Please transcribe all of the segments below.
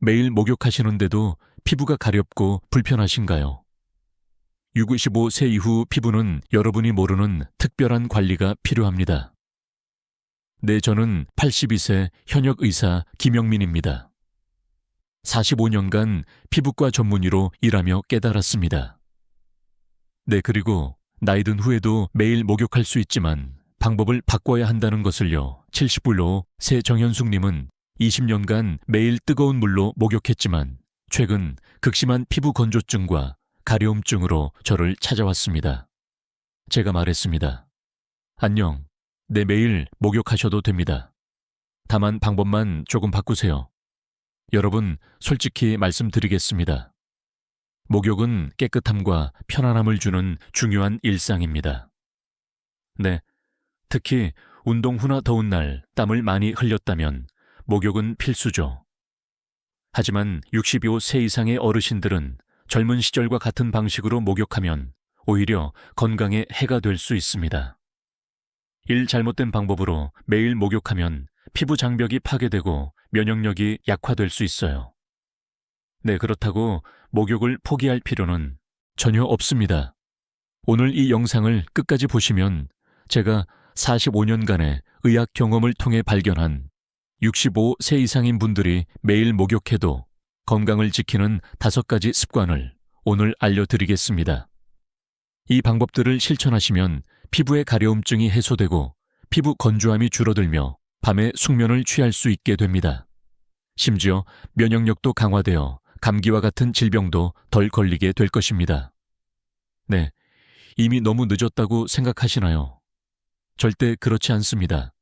매일 목욕하시는데도 피부가 가렵고 불편하신가요? 65세 이후 피부는 여러분이 모르는 특별한 관리가 필요합니다. 네, 저는 82세 현역 의사 김영민입니다. 45년간 피부과 전문의로 일하며 깨달았습니다. 네, 그리고 나이 든 후에도 매일 목욕할 수 있지만 방법을 바꿔야 한다는 것을요. 70불로 세정현숙님은 20년간 매일 뜨거운 물로 목욕했지만 최근 극심한 피부 건조증과 가려움증으로 저를 찾아왔습니다. 제가 말했습니다. 안녕, 네, 매일 목욕하셔도 됩니다. 다만 방법만 조금 바꾸세요. 여러분, 솔직히 말씀드리겠습니다. 목욕은 깨끗함과 편안함을 주는 중요한 일상입니다. 네, 특히 운동 후나 더운 날 땀을 많이 흘렸다면 목욕은 필수죠. 하지만 65세 이상의 어르신들은 젊은 시절과 같은 방식으로 목욕하면 오히려 건강에 해가 될 수 있습니다. 잘못된 방법으로 매일 목욕하면 피부 장벽이 파괴되고 면역력이 약화될 수 있어요. 네, 그렇다고 목욕을 포기할 필요는 전혀 없습니다. 오늘 이 영상을 끝까지 보시면 제가 45년간의 의학 경험을 통해 발견한 65세 이상인 분들이 매일 목욕해도 건강을 지키는 5가지 습관을 오늘 알려드리겠습니다. 이 방법들을 실천하시면 피부의 가려움증이 해소되고 피부 건조함이 줄어들며 밤에 숙면을 취할 수 있게 됩니다. 심지어 면역력도 강화되어 감기와 같은 질병도 덜 걸리게 될 것입니다. 네, 이미 너무 늦었다고 생각하시나요? 절대 그렇지 않습니다.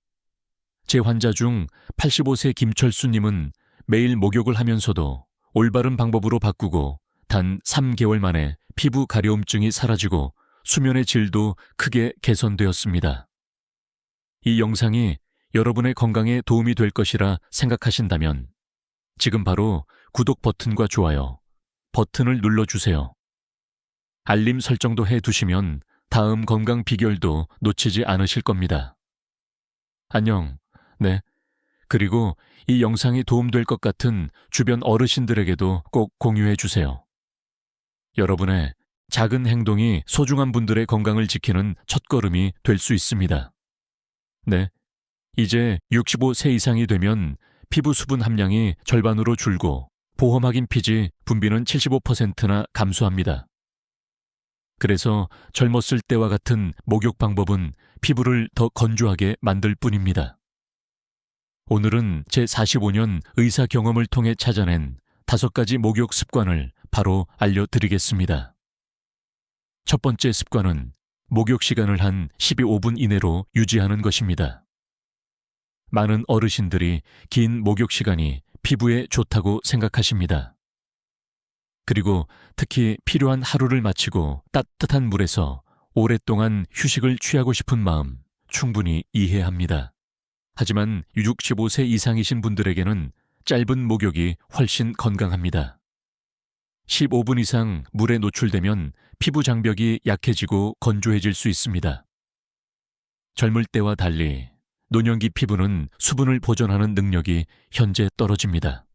제 환자 중 85세 김철수님은 매일 목욕을 하면서도 올바른 방법으로 바꾸고 단 3개월 만에 피부 가려움증이 사라지고 수면의 질도 크게 개선되었습니다. 이 영상이 여러분의 건강에 도움이 될 것이라 생각하신다면 지금 바로 구독 버튼과 좋아요 버튼을 눌러주세요. 알림 설정도 해두시면 다음 건강 비결도 놓치지 않으실 겁니다. 안녕. 네. 그리고 이 영상이 도움될 것 같은 주변 어르신들에게도 꼭 공유해 주세요. 여러분의 작은 행동이 소중한 분들의 건강을 지키는 첫걸음이 될 수 있습니다. 네. 이제 65세 이상이 되면 피부 수분 함량이 절반으로 줄고 보험 확인 피지 분비는 75%나 감소합니다. 그래서 젊었을 때와 같은 목욕 방법은 피부를 더 건조하게 만들 뿐입니다. 오늘은 제 45년 의사 경험을 통해 찾아낸 5가지 목욕 습관을 바로 알려드리겠습니다. 첫 번째 습관은 목욕 시간을 한 12분 이내로 유지하는 것입니다. 많은 어르신들이 긴 목욕 시간이 피부에 좋다고 생각하십니다. 그리고 특히 필요한 하루를 마치고 따뜻한 물에서 오랫동안 휴식을 취하고 싶은 마음 충분히 이해합니다. 하지만 65세 이상이신 분들에게는 짧은 목욕이 훨씬 건강합니다. 15분 이상 물에 노출되면 피부 장벽이 약해지고 건조해질 수 있습니다. 젊을 때와 달리 노년기 피부는 수분을 보존하는 능력이 현재 떨어집니다.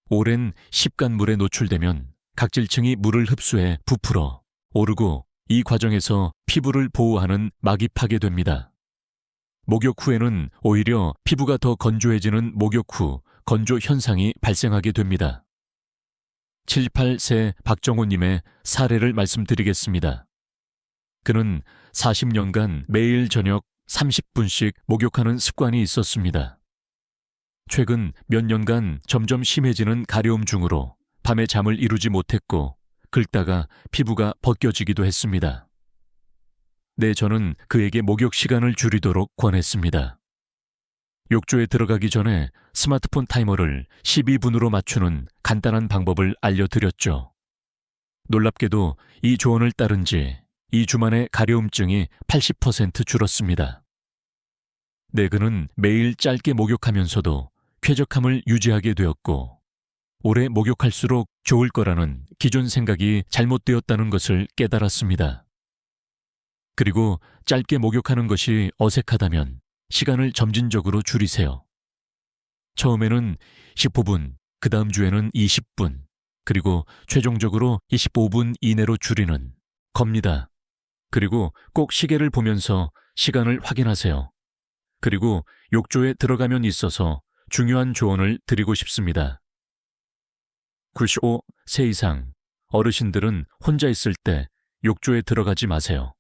오랜 습간물에 노출되면 각질층이 물을 흡수해 부풀어 오르고 이 과정에서 피부를 보호하는 막이 파괴됩니다. 목욕 후에는 오히려 피부가 더 건조해지는 목욕 후 건조 현상이 발생하게 됩니다. 78세 박정호님의 사례를 말씀드리겠습니다. 그는 40년간 매일 저녁 30분씩 목욕하는 습관이 있었습니다. 최근 몇 년간 점점 심해지는 가려움증으로 밤에 잠을 이루지 못했고 긁다가 피부가 벗겨지기도 했습니다. 네, 저는 그에게 목욕 시간을 줄이도록 권했습니다. 욕조에 들어가기 전에 스마트폰 타이머를 12분으로 맞추는 간단한 방법을 알려드렸죠. 놀랍게도 이 조언을 따른 지 2주 만에 가려움증이 80% 줄었습니다. 네, 그는 매일 짧게 목욕하면서도 쾌적함을 유지하게 되었고 오래 목욕할수록 좋을 거라는 기존 생각이 잘못되었다는 것을 깨달았습니다. 그리고 짧게 목욕하는 것이 어색하다면 시간을 점진적으로 줄이세요. 처음에는 15분, 그 다음 주에는 20분, 그리고 최종적으로 25분 이내로 줄이는 겁니다. 그리고 꼭 시계를 보면서 시간을 확인하세요. 그리고 욕조에 들어가면 있어서 중요한 조언을 드리고 싶습니다. 95세 이상 어르신들은 혼자 있을 때 욕조에 들어가지 마세요.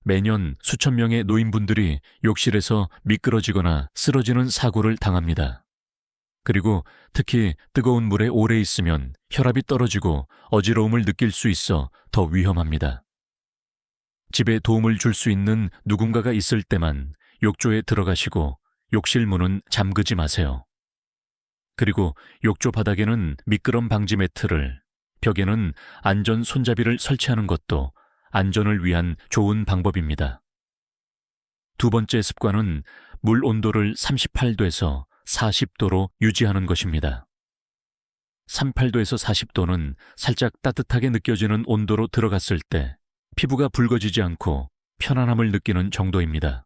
매년 수천 명의 노인분들이 욕실에서 미끄러지거나 쓰러지는 사고를 당합니다. 그리고 특히 뜨거운 물에 오래 있으면 혈압이 떨어지고 어지러움을 느낄 수 있어 더 위험합니다. 집에 도움을 줄 수 있는 누군가가 있을 때만 욕조에 들어가시고 욕실 문은 잠그지 마세요. 그리고 욕조 바닥에는 미끄럼 방지 매트를, 벽에는 안전 손잡이를 설치하는 것도 안전을 위한 좋은 방법입니다. 두 번째 습관은 물 온도를 38도에서 40도로 유지하는 것입니다. 38도에서 40도는 살짝 따뜻하게 느껴지는 온도로 들어갔을 때 피부가 붉어지지 않고 편안함을 느끼는 정도입니다.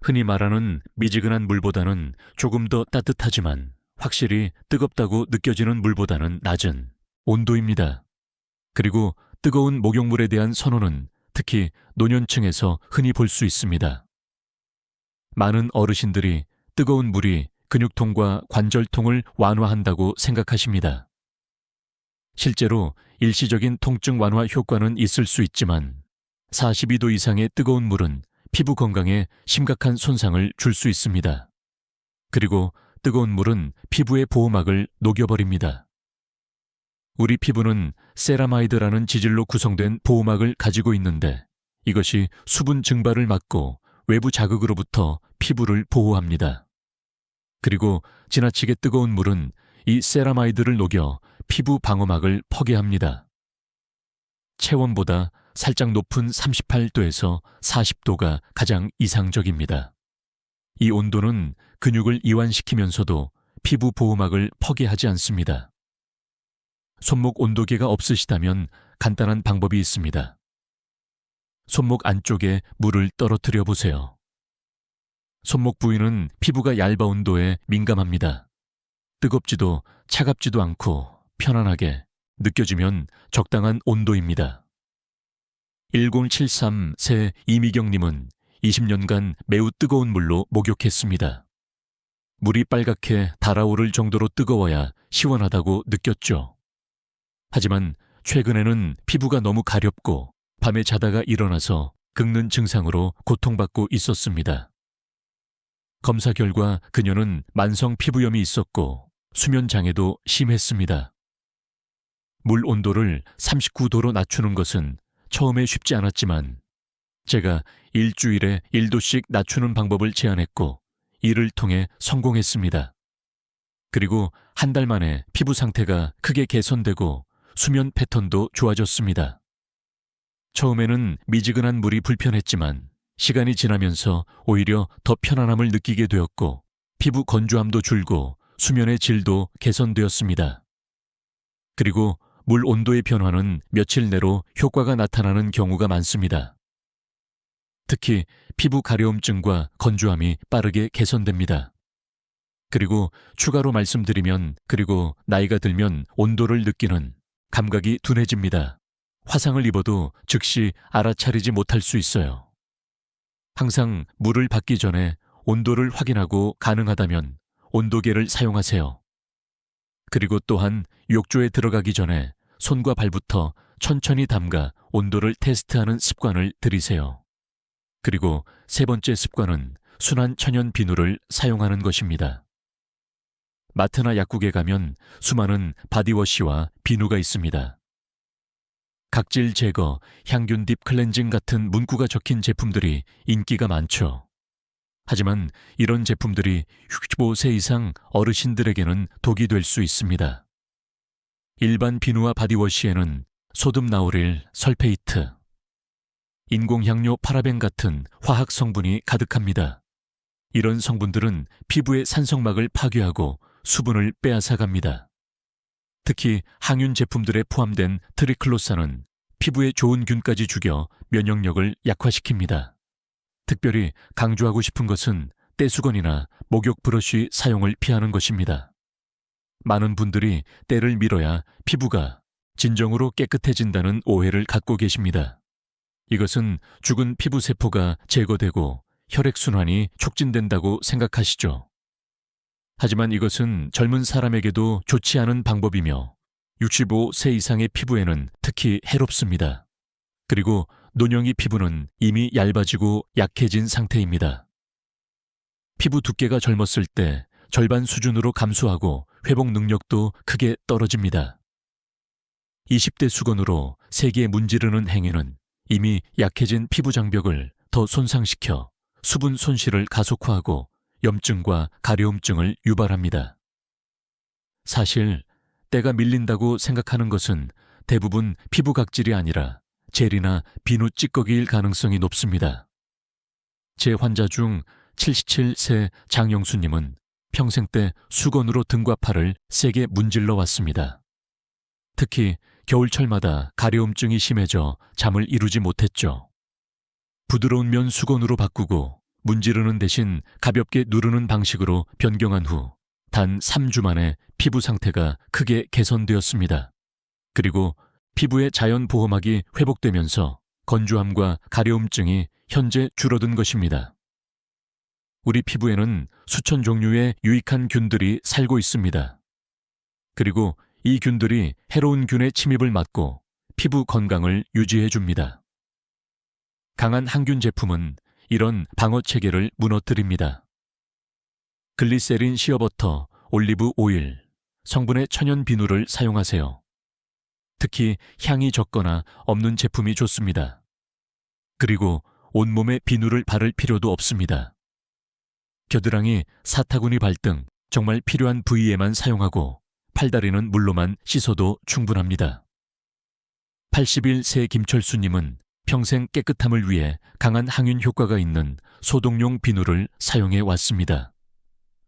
흔히 말하는 미지근한 물보다는 조금 더 따뜻하지만 확실히 뜨겁다고 느껴지는 물보다는 낮은 온도입니다. 그리고 뜨거운 목욕물에 대한 선호는 특히 노년층에서 흔히 볼 수 있습니다. 많은 어르신들이 뜨거운 물이 근육통과 관절통을 완화한다고 생각하십니다. 실제로 일시적인 통증 완화 효과는 있을 수 있지만 42도 이상의 뜨거운 물은 피부 건강에 심각한 손상을 줄 수 있습니다. 그리고 뜨거운 물은 피부의 보호막을 녹여버립니다. 우리 피부는 세라마이드라는 지질로 구성된 보호막을 가지고 있는데 이것이 수분 증발을 막고 외부 자극으로부터 피부를 보호합니다. 그리고 지나치게 뜨거운 물은 이 세라마이드를 녹여 피부 방어막을 퍼개합니다. 체온보다 살짝 높은 38도에서 40도가 가장 이상적입니다. 이 온도는 근육을 이완시키면서도 피부 보호막을 퍼개하지 않습니다. 손목 온도계가 없으시다면 간단한 방법이 있습니다. 손목 안쪽에 물을 떨어뜨려 보세요. 손목 부위는 피부가 얇아 온도에 민감합니다. 뜨겁지도 차갑지도 않고 편안하게 느껴지면 적당한 온도입니다. 1073세 이미경님은 20년간 매우 뜨거운 물로 목욕했습니다. 물이 빨갛게 달아오를 정도로 뜨거워야 시원하다고 느꼈죠. 하지만 최근에는 피부가 너무 가렵고 밤에 자다가 일어나서 긁는 증상으로 고통받고 있었습니다. 검사 결과 그녀는 만성 피부염이 있었고 수면 장애도 심했습니다. 물 온도를 39도로 낮추는 것은 처음에 쉽지 않았지만 제가 일주일에 1도씩 낮추는 방법을 제안했고 이를 통해 성공했습니다. 그리고 한 달 만에 피부 상태가 크게 개선되고 수면 패턴도 좋아졌습니다. 처음에는 미지근한 물이 불편했지만 시간이 지나면서 오히려 더 편안함을 느끼게 되었고 피부 건조함도 줄고 수면의 질도 개선되었습니다. 그리고 물 온도의 변화는 며칠 내로 효과가 나타나는 경우가 많습니다. 특히 피부 가려움증과 건조함이 빠르게 개선됩니다. 그리고 추가로 말씀드리면 그리고 나이가 들면 온도를 느끼는 감각이 둔해집니다. 화상을 입어도 즉시 알아차리지 못할 수 있어요. 항상 물을 받기 전에 온도를 확인하고 가능하다면 온도계를 사용하세요. 그리고 또한 욕조에 들어가기 전에 손과 발부터 천천히 담가 온도를 테스트하는 습관을 들이세요. 그리고 세 번째 습관은 순한 천연 비누를 사용하는 것입니다. 마트나 약국에 가면 수많은 바디워시와 비누가 있습니다. 각질 제거, 향균 딥 클렌징 같은 문구가 적힌 제품들이 인기가 많죠. 하지만 이런 제품들이 65세 이상 어르신들에게는 독이 될 수 있습니다. 일반 비누와 바디워시에는 소듐 나오릴, 설페이트, 인공향료 파라벤 같은 화학 성분이 가득합니다. 이런 성분들은 피부의 산성막을 파괴하고 수분을 빼앗아갑니다. 특히 항균 제품들에 포함된 트리클로산은 피부에 좋은 균까지 죽여 면역력을 약화시킵니다. 특별히 강조하고 싶은 것은 떼수건이나 목욕 브러쉬 사용을 피하는 것입니다. 많은 분들이 때를 밀어야 피부가 진정으로 깨끗해진다는 오해를 갖고 계십니다. 이것은 죽은 피부 세포가 제거되고 혈액순환이 촉진된다고 생각하시죠. 하지만 이것은 젊은 사람에게도 좋지 않은 방법이며 65세 이상의 피부에는 특히 해롭습니다. 그리고 노령이 피부는 이미 얇아지고 약해진 상태입니다. 피부 두께가 젊었을 때 절반 수준으로 감소하고 회복 능력도 크게 떨어집니다. 20대 수건으로 세게 문지르는 행위는 이미 약해진 피부 장벽을 더 손상시켜 수분 손실을 가속화하고 염증과 가려움증을 유발합니다. 사실 때가 밀린다고 생각하는 것은 대부분 피부 각질이 아니라 젤이나 비누 찌꺼기일 가능성이 높습니다. 제 환자 중 77세 장영수님은 평생 때 수건으로 등과 팔을 세게 문질러 왔습니다. 특히 겨울철마다 가려움증이 심해져 잠을 이루지 못했죠. 부드러운 면 수건으로 바꾸고 문지르는 대신 가볍게 누르는 방식으로 변경한 후 단 3주 만에 피부 상태가 크게 개선되었습니다. 그리고 피부의 자연 보호막이 회복되면서 건조함과 가려움증이 현재 줄어든 것입니다. 우리 피부에는 수천 종류의 유익한 균들이 살고 있습니다. 그리고 이 균들이 해로운 균의 침입을 막고 피부 건강을 유지해 줍니다. 강한 항균 제품은 이런 방어 체계를 무너뜨립니다. 글리세린 시어버터, 올리브 오일, 성분의 천연 비누를 사용하세요. 특히 향이 적거나 없는 제품이 좋습니다. 그리고 온몸에 비누를 바를 필요도 없습니다. 겨드랑이, 사타구니 발등 정말 필요한 부위에만 사용하고 팔다리는 물로만 씻어도 충분합니다. 81세 김철수님은 평생 깨끗함을 위해 강한 항균 효과가 있는 소독용 비누를 사용해 왔습니다.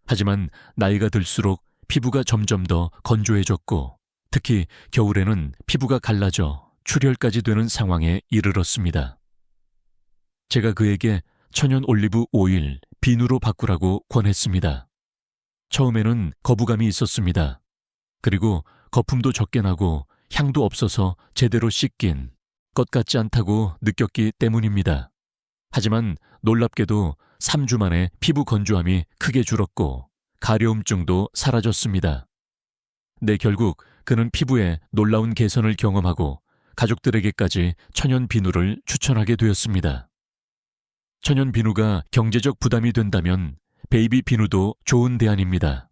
하지만 나이가 들수록 피부가 점점 더 건조해졌고 특히 겨울에는 피부가 갈라져 출혈까지 되는 상황에 이르렀습니다. 제가 그에게 천연 올리브 오일, 비누로 바꾸라고 권했습니다. 처음에는 거부감이 있었습니다. 그리고 거품도 적게 나고 향도 없어서 제대로 씻긴 것 같지 않다고 느꼈기 때문입니다. 하지만 놀랍게도 3주 만에 피부 건조함이 크게 줄었고 가려움증도 사라졌습니다. 네, 결국 그는 피부에 놀라운 개선을 경험하고 가족들에게까지 천연 비누를 추천하게 되었습니다. 천연 비누가 경제적 부담이 된다면 베이비 비누도 좋은 대안입니다.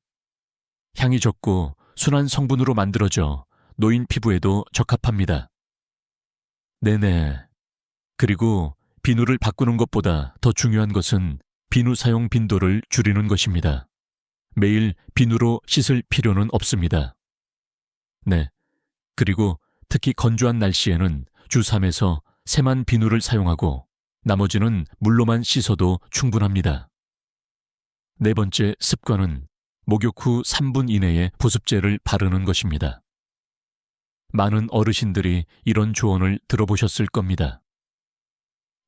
향이 적고 순한 성분으로 만들어져 노인 피부에도 적합합니다. 네네. 그리고 비누를 바꾸는 것보다 더 중요한 것은 비누 사용 빈도를 줄이는 것입니다. 매일 비누로 씻을 필요는 없습니다. 네. 그리고 특히 건조한 날씨에는 주 3에서 3만 비누를 사용하고 나머지는 물로만 씻어도 충분합니다. 네 번째 습관은 목욕 후 3분 이내에 보습제를 바르는 것입니다. 많은 어르신들이 이런 조언을 들어보셨을 겁니다.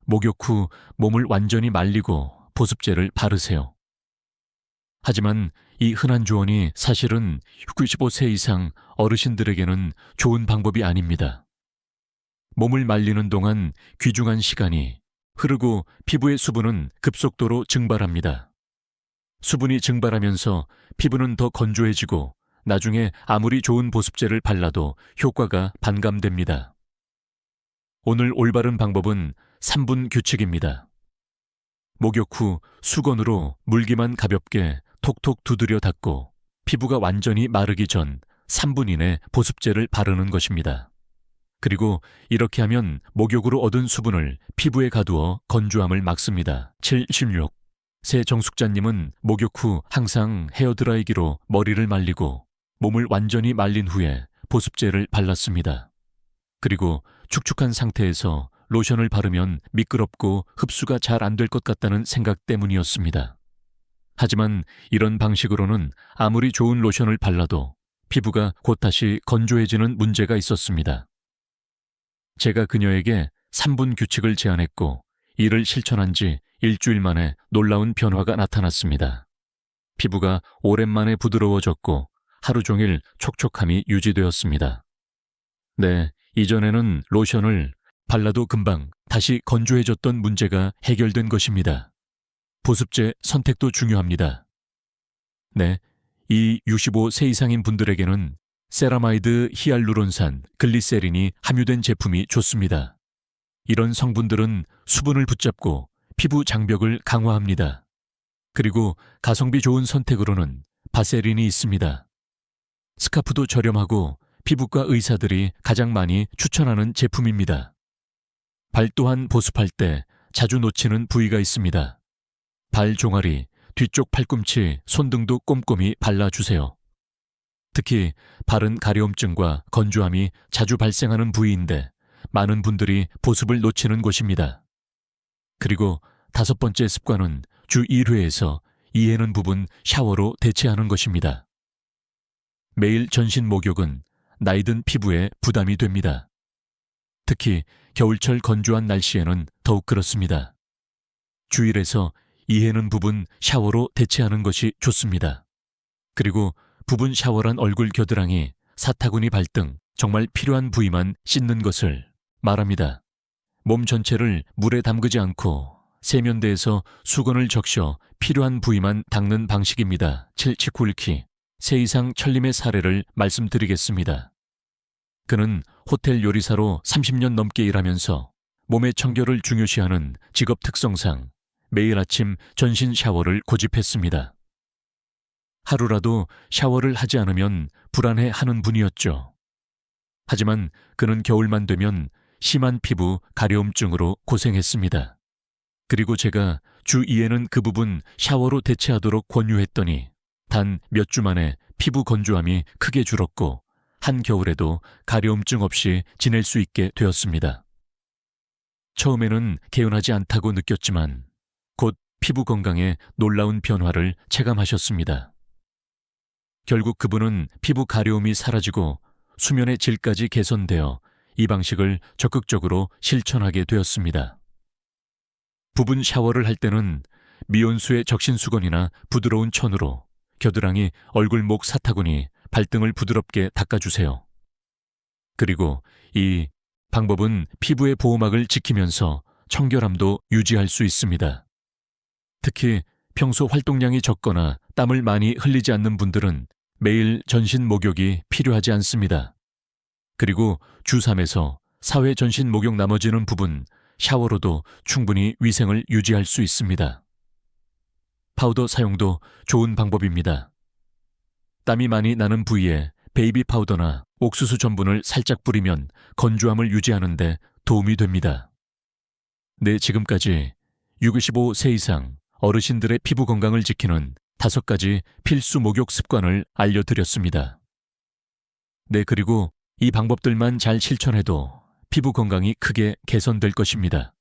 목욕 후 몸을 완전히 말리고 보습제를 바르세요. 하지만 이 흔한 조언이 사실은 65세 이상 어르신들에게는 좋은 방법이 아닙니다. 몸을 말리는 동안 귀중한 시간이 흐르고 피부의 수분은 급속도로 증발합니다. 수분이 증발하면서 피부는 더 건조해지고 나중에 아무리 좋은 보습제를 발라도 효과가 반감됩니다. 오늘 올바른 방법은 3분 규칙입니다. 목욕 후 수건으로 물기만 가볍게 톡톡 두드려 닦고 피부가 완전히 마르기 전 3분 이내 보습제를 바르는 것입니다. 그리고 이렇게 하면 목욕으로 얻은 수분을 피부에 가두어 건조함을 막습니다. 76. 새 정숙자님은 목욕 후 항상 헤어드라이기로 머리를 말리고 몸을 완전히 말린 후에 보습제를 발랐습니다. 그리고 축축한 상태에서 로션을 바르면 미끄럽고 흡수가 잘 안 될 것 같다는 생각 때문이었습니다. 하지만 이런 방식으로는 아무리 좋은 로션을 발라도 피부가 곧 다시 건조해지는 문제가 있었습니다. 제가 그녀에게 3분 규칙을 제안했고 이를 실천한 지 일주일 만에 놀라운 변화가 나타났습니다. 피부가 오랜만에 부드러워졌고 하루 종일 촉촉함이 유지되었습니다. 네, 이전에는 로션을 발라도 금방 다시 건조해졌던 문제가 해결된 것입니다. 보습제 선택도 중요합니다. 네, 이 65세 이상인 분들에게는 세라마이드 히알루론산, 글리세린이 함유된 제품이 좋습니다. 이런 성분들은 수분을 붙잡고 피부 장벽을 강화합니다. 그리고 가성비 좋은 선택으로는 바세린이 있습니다. 스카프도 저렴하고 피부과 의사들이 가장 많이 추천하는 제품입니다. 발 또한 보습할 때 자주 놓치는 부위가 있습니다. 발 종아리, 뒤쪽 팔꿈치, 손등도 꼼꼼히 발라주세요. 특히 발은 가려움증과 건조함이 자주 발생하는 부위인데 많은 분들이 보습을 놓치는 곳입니다. 그리고 5번째 습관은 주 1회에서 2회는 부분 샤워로 대체하는 것입니다. 매일 전신 목욕은 나이 든 피부에 부담이 됩니다. 특히 겨울철 건조한 날씨에는 더욱 그렇습니다. 주 1에서 2회는 부분 샤워로 대체하는 것이 좋습니다. 그리고 부분 샤워란 얼굴 겨드랑이, 사타구니 발등 정말 필요한 부위만 씻는 것을 말합니다. 몸 전체를 물에 담그지 않고 세면대에서 수건을 적셔 필요한 부위만 닦는 방식입니다. 7-9기 3 이상 천림의 사례를 말씀드리겠습니다. 그는 호텔 요리사로 30년 넘게 일하면서 몸의 청결을 중요시하는 직업 특성상 매일 아침 전신 샤워를 고집했습니다. 하루라도 샤워를 하지 않으면 불안해하는 분이었죠. 하지만 그는 겨울만 되면 심한 피부 가려움증으로 고생했습니다. 그리고 제가 주 2회는 그 부분 샤워로 대체하도록 권유했더니 단 몇 주 만에 피부 건조함이 크게 줄었고 한겨울에도 가려움증 없이 지낼 수 있게 되었습니다. 처음에는 개운하지 않다고 느꼈지만 곧 피부 건강에 놀라운 변화를 체감하셨습니다. 결국 그분은 피부 가려움이 사라지고 수면의 질까지 개선되어 이 방식을 적극적으로 실천하게 되었습니다. 부분 샤워를 할 때는 미온수의 적신수건이나 부드러운 천으로 겨드랑이, 얼굴, 목, 사타구니, 발등을 부드럽게 닦아주세요. 그리고 이 방법은 피부의 보호막을 지키면서 청결함도 유지할 수 있습니다. 특히 평소 활동량이 적거나 땀을 많이 흘리지 않는 분들은 매일 전신 목욕이 필요하지 않습니다. 그리고 주 3에서 4회 전신 목욕 나머지는 부분 샤워로도 충분히 위생을 유지할 수 있습니다. 파우더 사용도 좋은 방법입니다. 땀이 많이 나는 부위에 베이비 파우더나 옥수수 전분을 살짝 뿌리면 건조함을 유지하는 데 도움이 됩니다. 네, 지금까지 65세 이상 어르신들의 피부 건강을 지키는 5가지 필수 목욕 습관을 알려드렸습니다. 네, 그리고 이 방법들만 잘 실천해도 피부 건강이 크게 개선될 것입니다.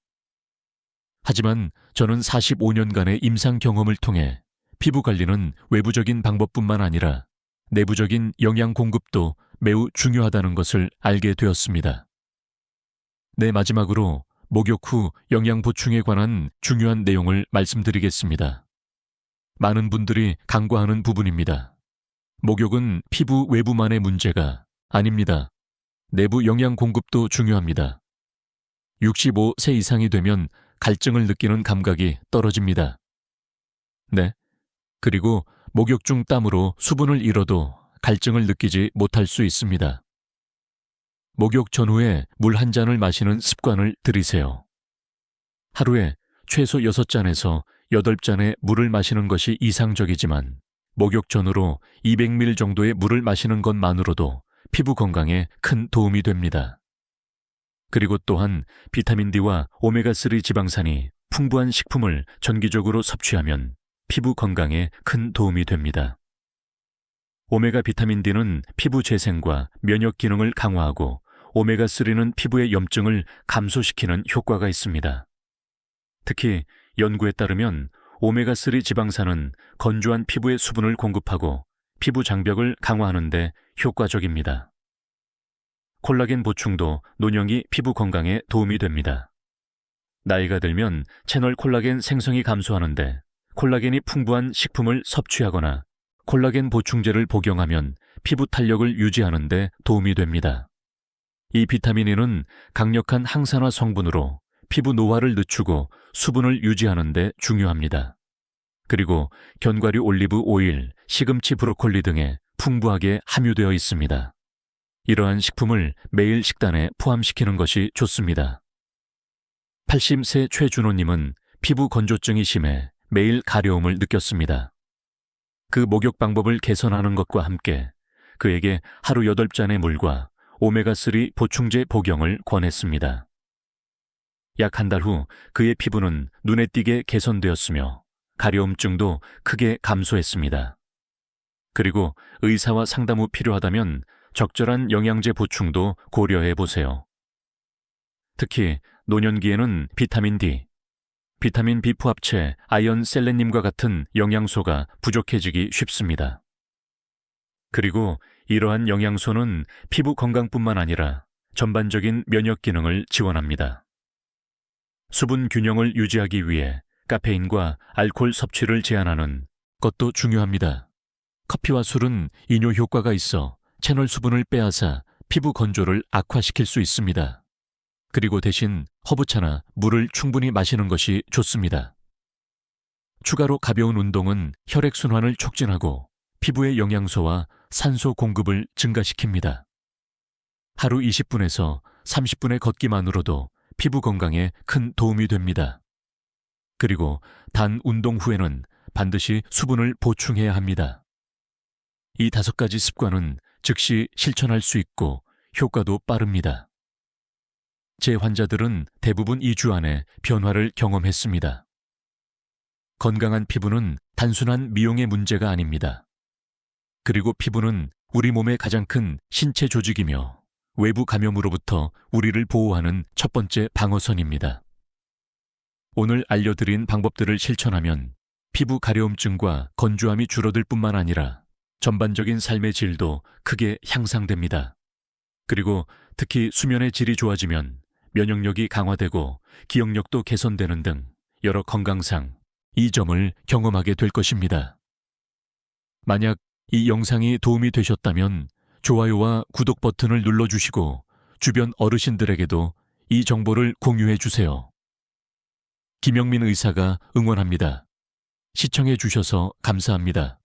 하지만 저는 45년간의 임상 경험을 통해 피부 관리는 외부적인 방법뿐만 아니라 내부적인 영양 공급도 매우 중요하다는 것을 알게 되었습니다. 네, 마지막으로 목욕 후 영양 보충에 관한 중요한 내용을 말씀드리겠습니다. 많은 분들이 간과하는 부분입니다. 목욕은 피부 외부만의 문제가 아닙니다. 내부 영양 공급도 중요합니다. 65세 이상이 되면 갈증을 느끼는 감각이 떨어집니다. 네. 그리고 목욕 중 땀으로 수분을 잃어도 갈증을 느끼지 못할 수 있습니다. 목욕 전후에 물 한 잔을 마시는 습관을 들이세요. 하루에 최소 6잔에서 8잔의 물을 마시는 것이 이상적이지만 목욕 전후로 200ml 정도의 물을 마시는 것만으로도 피부 건강에 큰 도움이 됩니다. 그리고 또한 비타민 D와 오메가3 지방산이 풍부한 식품을 정기적으로 섭취하면 피부 건강에 큰 도움이 됩니다. 오메가 비타민 D는 피부 재생과 면역 기능을 강화하고 오메가3는 피부의 염증을 감소시키는 효과가 있습니다. 특히 연구에 따르면 오메가3 지방산은 건조한 피부에 수분을 공급하고 피부 장벽을 강화하는 데 효과적입니다. 콜라겐 보충도 노년기 피부 건강에 도움이 됩니다. 나이가 들면 채널 콜라겐 생성이 감소하는데 콜라겐이 풍부한 식품을 섭취하거나 콜라겐 보충제를 복용하면 피부 탄력을 유지하는 데 도움이 됩니다. 이 비타민 E는 강력한 항산화 성분으로 피부 노화를 늦추고 수분을 유지하는 데 중요합니다. 그리고 견과류 올리브 오일, 시금치 브로콜리 등에 풍부하게 함유되어 있습니다. 이러한 식품을 매일 식단에 포함시키는 것이 좋습니다. 80세 최준호님은 피부 건조증이 심해 매일 가려움을 느꼈습니다. 그 목욕 방법을 개선하는 것과 함께 그에게 하루 8잔의 물과 오메가3 보충제 복용을 권했습니다. 약 한 달 후 그의 피부는 눈에 띄게 개선되었으며 가려움증도 크게 감소했습니다. 그리고 의사와 상담 후 필요하다면 적절한 영양제 보충도 고려해 보세요. 특히 노년기에는 비타민 D, 비타민 B 포합체, 아연 셀레늄과 같은 영양소가 부족해지기 쉽습니다. 그리고 이러한 영양소는 피부 건강뿐만 아니라 전반적인 면역 기능을 지원합니다. 수분 균형을 유지하기 위해 카페인과 알코올 섭취를 제한하는 것도 중요합니다. 커피와 술은 이뇨 효과가 있어 채널 수분을 빼앗아 피부 건조를 악화시킬 수 있습니다. 그리고 대신 허브차나 물을 충분히 마시는 것이 좋습니다. 추가로 가벼운 운동은 혈액순환을 촉진하고 피부의 영양소와 산소 공급을 증가시킵니다. 하루 20분에서 30분의 걷기만으로도 피부 건강에 큰 도움이 됩니다. 그리고 단 운동 후에는 반드시 수분을 보충해야 합니다. 이 5가지 습관은 즉시 실천할 수 있고 효과도 빠릅니다. 제 환자들은 대부분 2주 안에 변화를 경험했습니다. 건강한 피부는 단순한 미용의 문제가 아닙니다. 그리고 피부는 우리 몸의 가장 큰 신체 조직이며 외부 감염으로부터 우리를 보호하는 첫 번째 방어선입니다. 오늘 알려드린 방법들을 실천하면 피부 가려움증과 건조함이 줄어들 뿐만 아니라 전반적인 삶의 질도 크게 향상됩니다. 그리고 특히 수면의 질이 좋아지면 면역력이 강화되고 기억력도 개선되는 등 여러 건강상 이점을 경험하게 될 것입니다. 만약 이 영상이 도움이 되셨다면 좋아요와 구독 버튼을 눌러주시고 주변 어르신들에게도 이 정보를 공유해 주세요. 김영민 의사가 응원합니다. 시청해 주셔서 감사합니다.